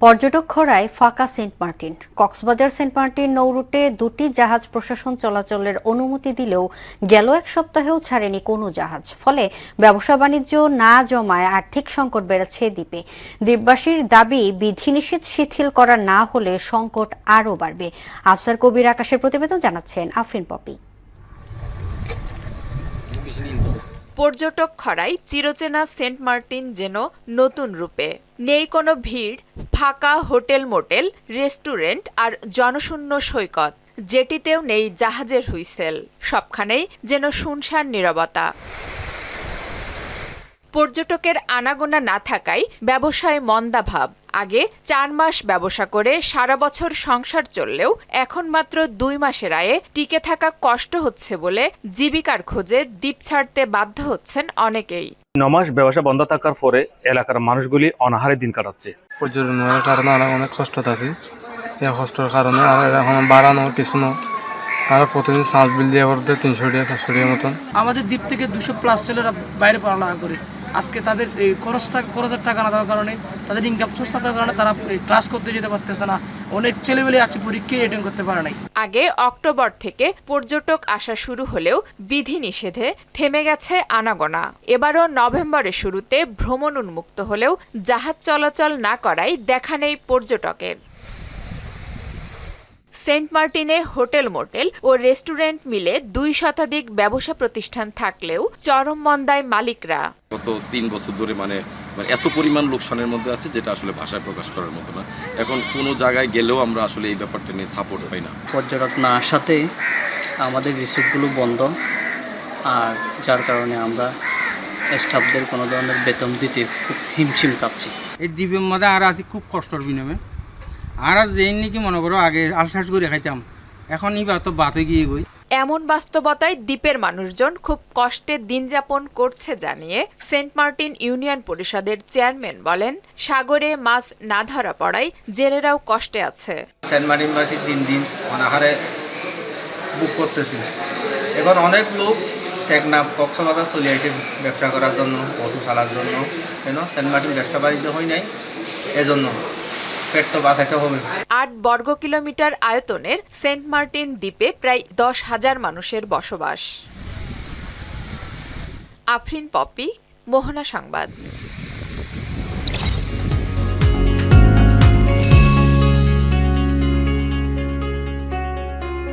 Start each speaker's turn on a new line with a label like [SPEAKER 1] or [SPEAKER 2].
[SPEAKER 1] পর্যটক খরায় ফাঁকা Saint Martin. Cox's Bazar Saint Martin নৌরুটে দুটি জাহাজ প্রশাসন চলাচলের অনুমতি দিলেও গেল এক সপ্তাহেও ছাড়েনি কোনো জাহাজ। ফলে ব্যবসা বাণিজ্য না জমায় আর্থিক সংকট বেড়েছে দ্বীপে। দ্বীপবাসীর দাবি, বিধিনিষেধ শিথিল করা না হলে সংকট আরও বাড়বে। আফসার কবির আকাশের প্রতিবেদন, জানাচ্ছেন আফরিন পপি।
[SPEAKER 2] পর্যটক খরায় চিরচেনা সেন্ট মার্টিন যেন নতুন রূপে। নেই কোনো ভিড়, ফাঁকা হোটেল, মোটেল, রেস্টুরেন্ট আর জনশূন্য সৈকত। জেটিতেও নেই জাহাজের হুইসেল। সবখানেই যেন শুনশান নীরবতা। পর্যটকের আনাগোনা না থাকায় ব্যবসায় মন্দাভাব। আগে 4 মাস ব্যবসা করে সারা বছর সংসার চললেও এখন মাত্র 2 মাসের আয়ে টিকে থাকা কষ্ট হচ্ছে বলে জীবিকার খোঁজে দ্বীপ ছাড়তে বাধ্য হচ্ছেন অনেকেই।
[SPEAKER 3] 9 মাস ব্যবসা বন্ধ থাকার পরে এলাকার মানুষগুলি অনাহারে দিন কাটাচ্ছে।
[SPEAKER 4] পর্যটনের কারণে আমরা অনেক কষ্ট আছি। এই কষ্টের কারণে আর এখন বাড়ানো কিছু না, আর প্রতিদিন চার্জ বিল দিয়ে করতে 300 টাকা 400 টাকার মতন।
[SPEAKER 5] আমাদের দ্বীপ থেকে 200+ ছেলেরা বাইরে পড়ালেখা করে। আজকে তাদের এই খরচের টাকা না দেওয়ার কারণে, তাদের ইনকাম সোর্স না থাকার কারণে তারা ক্লাস করতে যেতে পারতেছে না। অনেক ছেলেমেয়ে আছে পরীক্ষায় অ্যাটেন্ড করতে পারে নাই।
[SPEAKER 2] আগে অক্টোবর থেকে পর্যটক আসা শুরু হলেও বিধিনিষেধে থেমে গেছে আনাগোনা। এবারও নভেম্বরের শুরুতে ভ্রমণ উন্মুক্ত হলেও জাহাজ চলাচল না করায় দেখা নেই পর্যটকের। সেন্ট মার্টিনে হোটেল, মোটেল ও রেস্টুরেন্ট মিলে 2 শতাধিক ব্যবসা প্রতিষ্ঠান থাকলেও চরম মন্দায় মালিকরা।
[SPEAKER 6] গত 3 বছর ধরে মানে এত পরিমাণ লোকসানের মধ্যে আছে যেটা আসলে ভাষায় প্রকাশ করার মতো না। এখন কোনো জায়গায় গেলেও আমরা আসলে এই ব্যাপারটা নিয়ে সাপোর্ট পাই না।
[SPEAKER 7] পর্যটক না আসাতে আমাদের রিসোর্টগুলো বন্ধ, আর যার কারণে আমরা স্টাফদের কোনো ধরনের বেতন দিতে খুব হিমশিম খাচ্ছি।
[SPEAKER 8] এই দ্বীপের মধ্যে আর আছি খুব কষ্টর বিনিময়ে। আর যেই নাকি মনে করো আগে আলসাস করে খাইতাম, এখন এবার তো বাতে গিয়ে গই।
[SPEAKER 2] এমন বাস্তবতায় দ্বীপের মানুষজন খুব কষ্টে দিন যাপন করছে জানিয়ে সেন্ট মার্টিন ইউনিয়ন পরিষদের চেয়ারম্যান বলেন, সাগরে মাছ না ধরা পড়ায় জেলেরাও কষ্টে আছে।
[SPEAKER 9] সেন্ট মার্টিনবাসী দিন দিন অনাহারে বুক করতেছে। এখন অনেক লোক টেকনাফ, কক্সবাজার চলে আসে ব্যবসা করার জন্য, অটো চালার জন্য। কেন সেন্ট মার্টিন ব্যবসা বাণিজ্য হয় নাই, এজন্য পেট তো বাঁচাতে হবে।
[SPEAKER 2] 8 বর্গ কিলোমিটার আয়তনের সেন্ট মার্টিন দ্বীপে প্রায় 10,000 মানুষের বসবাস। আফরিন পপি, মোহনা সংবাদ।